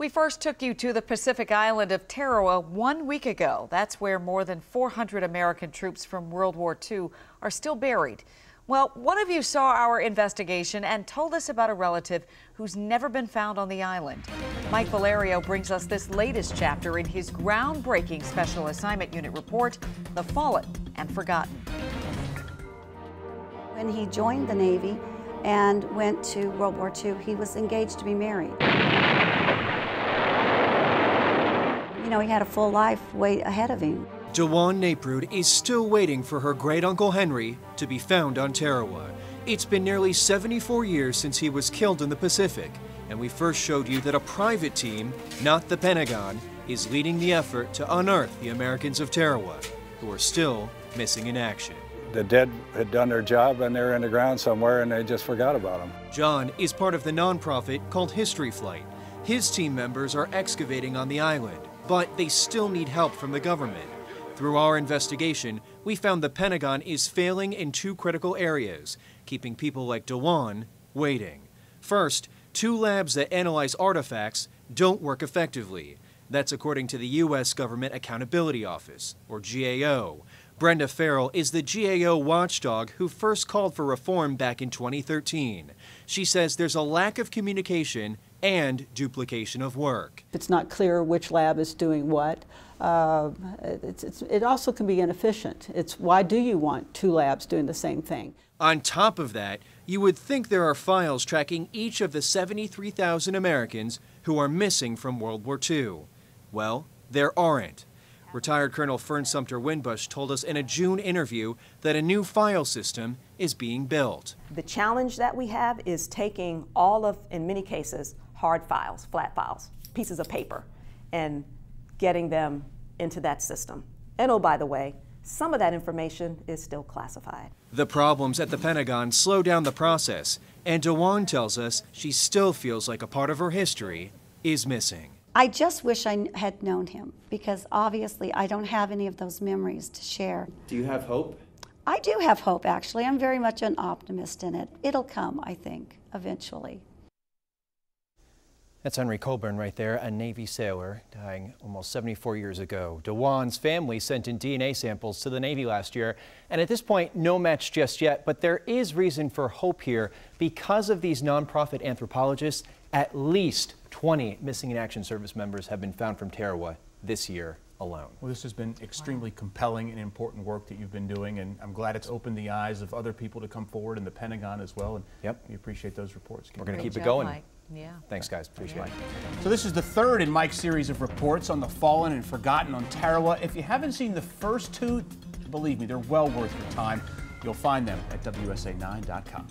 We first took you to the Pacific island of Tarawa 1 week ago. That's where more than 400 American troops from World War II are still buried. Well, one of you saw our investigation and told us about a relative who's never been found on the island. Mike Valerio brings us this latest chapter in his groundbreaking Special Assignment Unit report, The Fallen and Forgotten. When he joined the Navy and went to World War II, he was engaged to be married. You know, he had a full life way ahead of him. DeWaun Neprud is still waiting for her great-uncle Henry to be found on Tarawa. It's been nearly 74 years since he was killed in the Pacific, and we first showed you that a private team, not the Pentagon, is leading the effort to unearth the Americans of Tarawa, who are still missing in action. The dead had done their job and they're in the ground somewhere and they just forgot about them. John is part of the nonprofit called History Flight. His team members are excavating on the island, but they still need help from the government. Through our investigation, we found the Pentagon is failing in two critical areas, keeping people like DeWaun waiting. First, 2 labs that analyze artifacts don't work effectively. That's according to the U.S. Government Accountability Office, or GAO. Brenda Farrell is the GAO watchdog who first called for reform back in 2013. She says there's a lack of communication and duplication of work. It's not clear which lab is doing what. It also can be inefficient. It's why do you want 2 labs doing the same thing? On top of that, you would think there are files tracking each of the 73,000 Americans who are missing from World War II. Well, there aren't. Retired Colonel Fern Sumter Winbush told us in a June interview that a new file system is being built. The challenge that we have is taking all of, in many cases, hard files, flat files, pieces of paper, and getting them into that system. And oh, by the way, some of that information is still classified. The problems at the Pentagon slow down the process, and DeWaun tells us she still feels like a part of her history is missing. I just wish I had known him, because obviously I don't have any of those memories to share. Do you have hope? I do have hope, actually. I'm very much an optimist in it. It'll come, I think, eventually. That's Henry Colburn right there, a Navy sailor dying almost 74 years ago. DeWaun's family sent in DNA samples to the Navy last year, and at this point, no match just yet, but there is reason for hope here. Because of these nonprofit anthropologists, at least 20 missing in action service members have been found from Tarawa this year alone. Well, this has been extremely compelling and important work that you've been doing, and I'm glad it's opened the eyes of other people to come forward, and the Pentagon as well, and we appreciate those reports. We're going to keep it going. Mike. Yeah. Thanks, guys. Appreciate it. So this is the third in Mike's series of reports on the fallen and forgotten on Tarawa. If you haven't seen the first 2, believe me, they're well worth your time. You'll find them at WSA9.com.